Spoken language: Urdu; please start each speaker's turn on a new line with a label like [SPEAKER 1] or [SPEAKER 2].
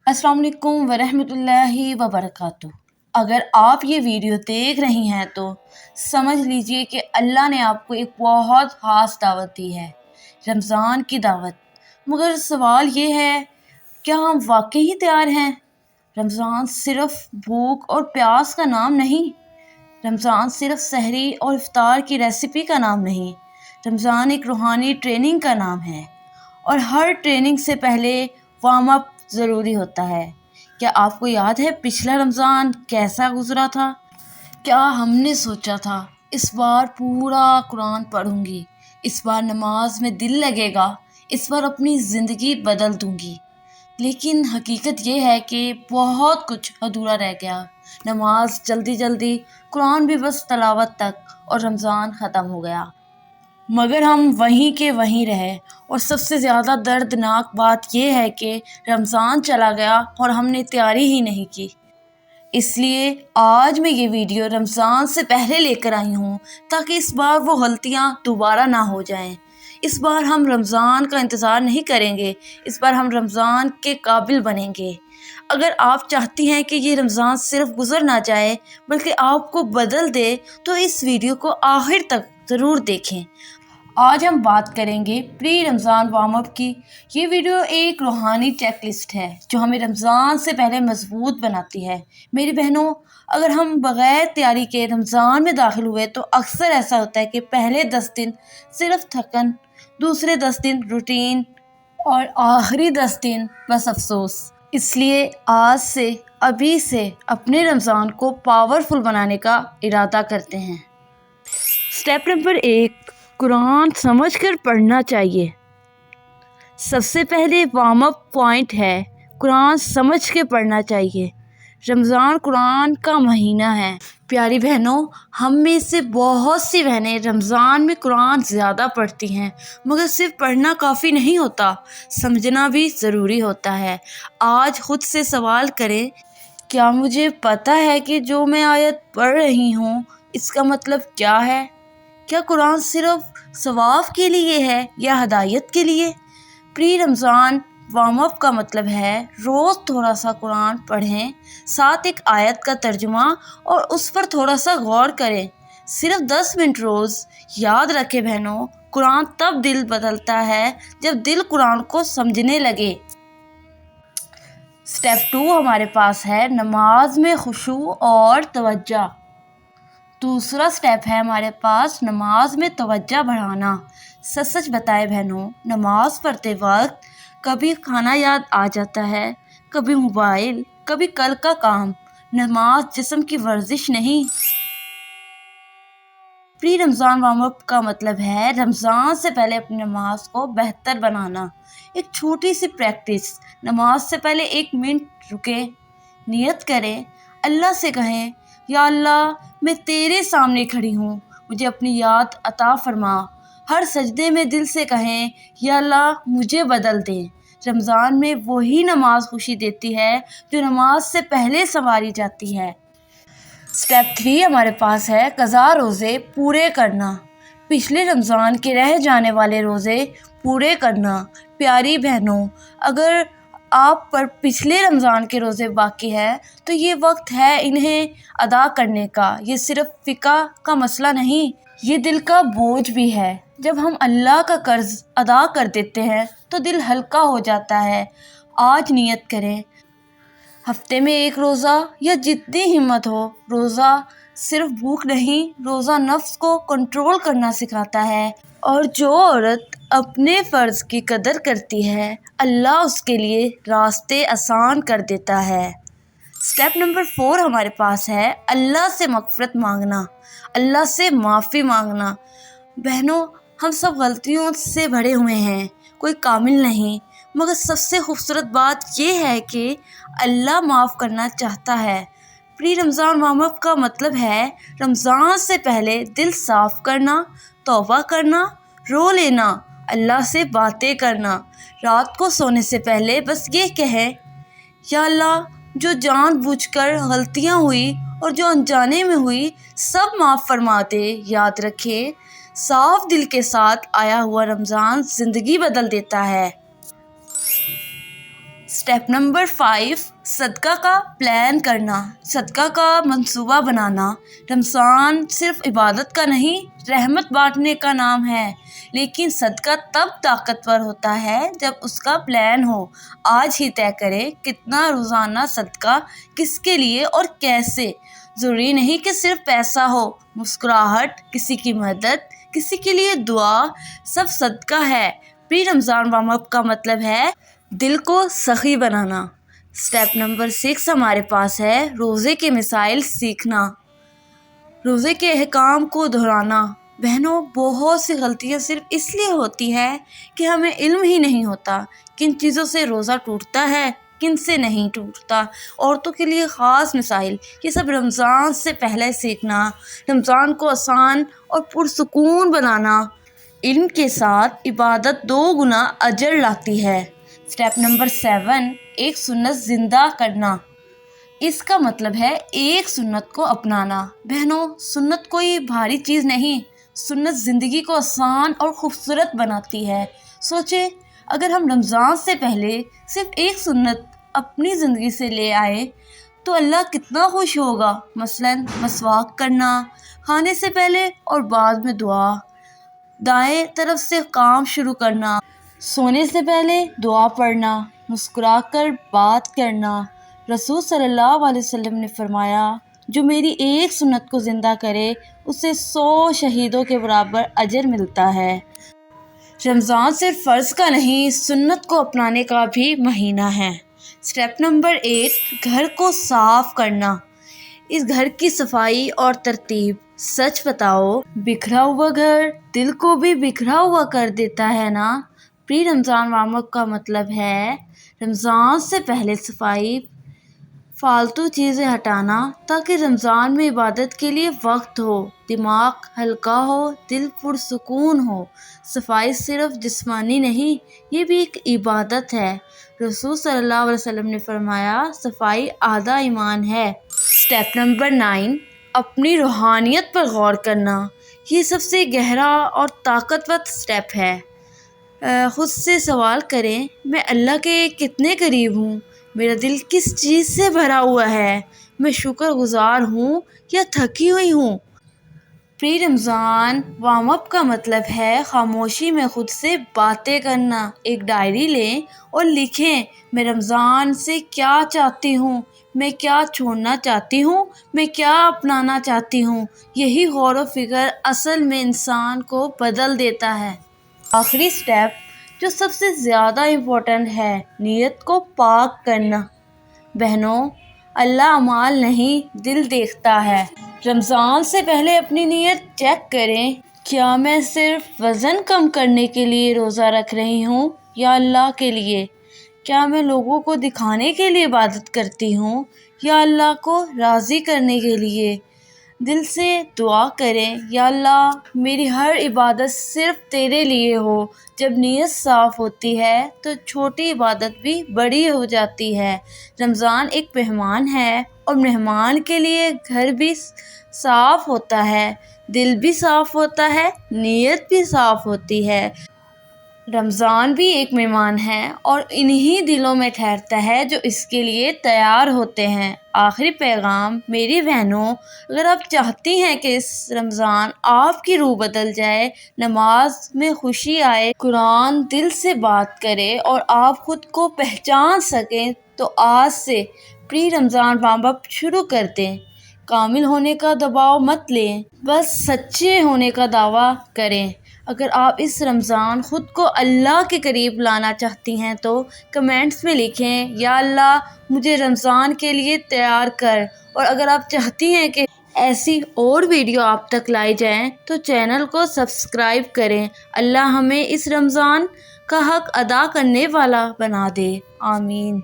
[SPEAKER 1] السلام علیکم ورحمۃ اللہ وبرکاتہ۔ اگر آپ یہ ویڈیو دیکھ رہی ہیں تو سمجھ لیجئے کہ اللہ نے آپ کو ایک بہت خاص دعوت دی ہے، رمضان کی دعوت۔ مگر سوال یہ ہے، کیا ہم واقعی تیار ہیں؟ رمضان صرف بھوک اور پیاس کا نام نہیں، رمضان صرف سحری اور افطار کی ریسیپی کا نام نہیں، رمضان ایک روحانی ٹریننگ کا نام ہے، اور ہر ٹریننگ سے پہلے وارم اپ ضروری ہوتا ہے۔ کیا آپ کو یاد ہے پچھلا رمضان کیسا گزرا تھا؟ کیا ہم نے سوچا تھا اس بار پورا قرآن پڑھوں گی، اس بار نماز میں دل لگے گا، اس بار اپنی زندگی بدل دوں گی؟ لیکن حقیقت یہ ہے کہ بہت کچھ ادھورا رہ گیا۔ نماز جلدی، قرآن بھی بس تلاوت تک، اور رمضان ختم ہو گیا مگر ہم وہیں کے وہیں رہے۔ اور سب سے زیادہ دردناک بات یہ ہے کہ رمضان چلا گیا اور ہم نے تیاری ہی نہیں کی۔ اس لیے آج میں یہ ویڈیو رمضان سے پہلے لے کر آئی ہوں تاکہ اس بار وہ غلطیاں دوبارہ نہ ہو جائیں۔ اس بار ہم رمضان کا انتظار نہیں کریں گے، اس بار ہم رمضان کے قابل بنیں گے۔ اگر آپ چاہتی ہیں کہ یہ رمضان صرف گزر نہ جائے بلکہ آپ کو بدل دے تو اس ویڈیو کو آخر تک ضرور دیکھیں۔ آج ہم بات کریں گے پری رمضان وارم اپ کی۔ یہ ویڈیو ایک روحانی چیک لسٹ ہے جو ہمیں رمضان سے پہلے مضبوط بناتی ہے۔ میری بہنوں، اگر ہم بغیر تیاری کے رمضان میں داخل ہوئے تو اکثر ایسا ہوتا ہے کہ پہلے 10 دن صرف تھکن، دوسرے 10 دن روٹین، اور آخری 10 دن بس افسوس۔ اس لیے آج سے، ابھی سے اپنے رمضان کو پاورفل بنانے کا ارادہ کرتے ہیں۔ سٹیپ نمبر 1، قرآن سمجھ کر پڑھنا چاہیے۔ سب سے پہلے وارم اپ پوائنٹ ہے، قرآن سمجھ کے پڑھنا چاہیے۔ رمضان قرآن کا مہینہ ہے۔ پیاری بہنوں، ہم میں سے بہت سی بہنیں رمضان میں قرآن زیادہ پڑھتی ہیں، مگر صرف پڑھنا کافی نہیں ہوتا، سمجھنا بھی ضروری ہوتا ہے۔ آج خود سے سوال کریں، کیا مجھے پتہ ہے کہ جو میں آیت پڑھ رہی ہوں اس کا مطلب کیا ہے؟ کیا قرآن صرف ثواب کے لیے ہے یا ہدایت کے لیے؟ پری رمضان وارم اپ کا مطلب ہے روز تھوڑا سا قرآن پڑھیں، ساتھ ایک آیت کا ترجمہ اور اس پر تھوڑا سا غور کریں، صرف 10 منٹ روز۔ یاد رکھیں بہنوں، قرآن تب دل بدلتا ہے جب دل قرآن کو سمجھنے لگے۔ سٹیپ 2 ہمارے پاس ہے نماز میں خشوع اور توجہ۔ دوسرا سٹیپ ہے ہمارے پاس نماز میں توجہ بڑھانا۔ سچ بتائے بہنوں، نماز پڑھتے وقت کبھی کھانا یاد آ جاتا ہے، کبھی موبائل، کبھی کل کا کام۔ نماز جسم کی ورزش نہیں۔ پری رمضان وارم اپ کا مطلب ہے رمضان سے پہلے اپنی نماز کو بہتر بنانا۔ ایک چھوٹی سی پریکٹس، نماز سے پہلے 1 منٹ رکیں، نیت کریں، اللہ سے کہیں، یا اللہ میں تیرے سامنے کھڑی ہوں، مجھے اپنی یاد عطا فرما۔ ہر سجدے میں دل سے کہیں، یا اللہ مجھے بدل دے۔ رمضان میں وہی نماز خوشی دیتی ہے جو نماز سے پہلے سنواری جاتی ہے۔ سٹیپ 3 ہمارے پاس ہے قضا روزے پورے کرنا۔ پچھلے رمضان کے رہ جانے والے روزے پورے کرنا۔ پیاری بہنوں، اگر آپ پر پچھلے رمضان کے روزے باقی ہے تو یہ وقت ہے انہیں ادا کرنے کا۔ یہ صرف فقہ کا مسئلہ نہیں، یہ دل کا بوجھ بھی ہے۔ جب ہم اللہ کا قرض ادا کر دیتے ہیں تو دل ہلکا ہو جاتا ہے۔ آج نیت کریں، ہفتے میں 1 روزہ یا جتنی ہمت ہو۔ روزہ صرف بھوک نہیں، روزہ نفس کو کنٹرول کرنا سکھاتا ہے، اور جو عورت اپنے فرض کی قدر کرتی ہے اللہ اس کے لیے راستے آسان کر دیتا ہے۔ سٹیپ نمبر 4 ہمارے پاس ہے اللہ سے مغفرت مانگنا، اللہ سے معافی مانگنا۔ بہنوں، ہم سب غلطیوں سے بھرے ہوئے ہیں، کوئی کامل نہیں، مگر سب سے خوبصورت بات یہ ہے کہ اللہ معاف کرنا چاہتا ہے۔ پری رمضان وارم اپ کا مطلب ہے رمضان سے پہلے دل صاف کرنا، توبہ کرنا، رو لینا، اللہ سے باتیں کرنا۔ رات کو سونے سے پہلے بس یہ کہیں، یا اللہ جو جان بوجھ کر غلطیاں ہوئی اور جو انجانے میں ہوئی سب معاف فرما دے۔ یاد رکھیں، صاف دل کے ساتھ آیا ہوا رمضان زندگی بدل دیتا ہے۔ اسٹیپ نمبر 5، صدقہ کا پلان کرنا، صدقہ کا منصوبہ بنانا۔ رمضان صرف عبادت کا نہیں، رحمت بانٹنے کا نام ہے، لیکن صدقہ تب طاقتور ہوتا ہے جب اس کا پلان ہو۔ آج ہی طے کریں کتنا روزانہ صدقہ، کس کے لیے اور کیسے۔ ضروری نہیں کہ صرف پیسہ ہو، مسکراہٹ، کسی کی مدد، کسی کے لیے دعا، سب صدقہ ہے۔ پری رمضان وارم اپ کا مطلب ہے دل کو سخی بنانا۔ اسٹیپ نمبر 6 ہمارے پاس ہے روزے کے مسائل سیکھنا، روزے کے احکام کو دہرانا۔ بہنوں، بہت سی غلطیاں صرف اس لیے ہوتی ہے کہ ہمیں علم ہی نہیں ہوتا، کن چیزوں سے روزہ ٹوٹتا ہے، کن سے نہیں ٹوٹتا۔ عورتوں کے لیے خاص مسائل، یہ سب رمضان سے پہلے سیکھنا، رمضان کو آسان اور پرسکون بنانا۔ علم کے ساتھ عبادت 2 گنا اجر لاتی ہے۔ اسٹیپ نمبر 7، ایک سنت زندہ کرنا۔ اس کا مطلب ہے ایک سنت کو اپنانا۔ بہنوں، سنت کوئی بھاری چیز نہیں، سنت زندگی کو آسان اور خوبصورت بناتی ہے۔ سوچیں، اگر ہم رمضان سے پہلے صرف ایک سنت اپنی زندگی سے لے آئے تو اللہ کتنا خوش ہوگا۔ مثلاً مسواک کرنا کھانے سے پہلے اور بعد میں دعا، دائیں طرف سے کام شروع کرنا، سونے سے پہلے دعا پڑھنا، مسکرا کر بات کرنا۔ رسول صلی اللہ علیہ وسلم نے فرمایا، جو میری ایک سنت کو زندہ کرے اسے 100 شہیدوں کے برابر اجر ملتا ہے۔ رمضان صرف فرض کا نہیں، سنت کو اپنانے کا بھی مہینہ ہے۔ اسٹیپ نمبر 8، گھر کو صاف کرنا، اس گھر کی صفائی اور ترتیب۔ سچ بتاؤ، بکھرا ہوا گھر دل کو بھی بکھرا ہوا کر دیتا ہے نا۔ پری رمضان وارم اپ کا مطلب ہے رمضان سے پہلے صفائی، فالتو چیزیں ہٹانا تاکہ رمضان میں عبادت کے لیے وقت ہو، دماغ ہلکا ہو، دل پرسکون ہو۔ صفائی صرف جسمانی نہیں، یہ بھی ایک عبادت ہے۔ رسول صلی اللہ علیہ وسلم نے فرمایا، صفائی آدھا ایمان ہے۔ اسٹیپ نمبر 9، اپنی روحانیت پر غور کرنا، یہ سب سے گہرا اور طاقتور اسٹیپ ہے۔ خود سے سوال کریں، میں اللہ کے کتنے قریب ہوں؟ میرا دل کس چیز سے بھرا ہوا ہے؟ میں شکر گزار ہوں یا تھکی ہوئی ہوں؟ پری رمضان وارم اپ کا مطلب ہے خاموشی میں خود سے باتیں کرنا۔ ایک ڈائری لیں اور لکھیں، میں رمضان سے کیا چاہتی ہوں، میں کیا چھوڑنا چاہتی ہوں، میں کیا اپنانا چاہتی ہوں۔ یہی غور و فکر اصل میں انسان کو بدل دیتا ہے۔ آخری اسٹیپ جو سب سے زیادہ امپورٹنٹ ہے، نیت کو پاک کرنا۔ بہنوں، اللہ اعمال نہیں، دل دیکھتا ہے۔ رمضان سے پہلے اپنی نیت چیک کریں، کیا میں صرف وزن کم کرنے کے لیے روزہ رکھ رہی ہوں یا اللہ کے لیے؟ کیا میں لوگوں کو دکھانے کے لیے عبادت کرتی ہوں یا اللہ کو راضی کرنے کے لیے؟ دل سے دعا کریں، یا اللہ میری ہر عبادت صرف تیرے لیے ہو۔ جب نیت صاف ہوتی ہے تو چھوٹی عبادت بھی بڑی ہو جاتی ہے۔ رمضان ایک مہمان ہے اور مہمان کے لیے گھر بھی صاف ہوتا ہے، دل بھی صاف ہوتا ہے، نیت بھی صاف ہوتی ہے۔ رمضان بھی ایک مہمان ہے اور انہی دلوں میں ٹھہرتا ہے جو اس کے لیے تیار ہوتے ہیں۔ آخری پیغام، میری بہنوں، اگر آپ چاہتی ہیں کہ اس رمضان آپ کی روح بدل جائے، نماز میں خوشی آئے، قرآن دل سے بات کرے اور آپ خود کو پہچان سکیں، تو آج سے پری رمضان وارم اپ شروع کر دیں۔ کامل ہونے کا دباؤ مت لیں، بس سچے ہونے کا دعویٰ کریں۔ اگر آپ اس رمضان خود کو اللہ کے قریب لانا چاہتی ہیں تو کمنٹس میں لکھیں، یا اللہ مجھے رمضان کے لیے تیار کر۔ اور اگر آپ چاہتی ہیں کہ ایسی اور ویڈیو آپ تک لائی جائیں تو چینل کو سبسکرائب کریں۔ اللہ ہمیں اس رمضان کا حق ادا کرنے والا بنا دے، آمین۔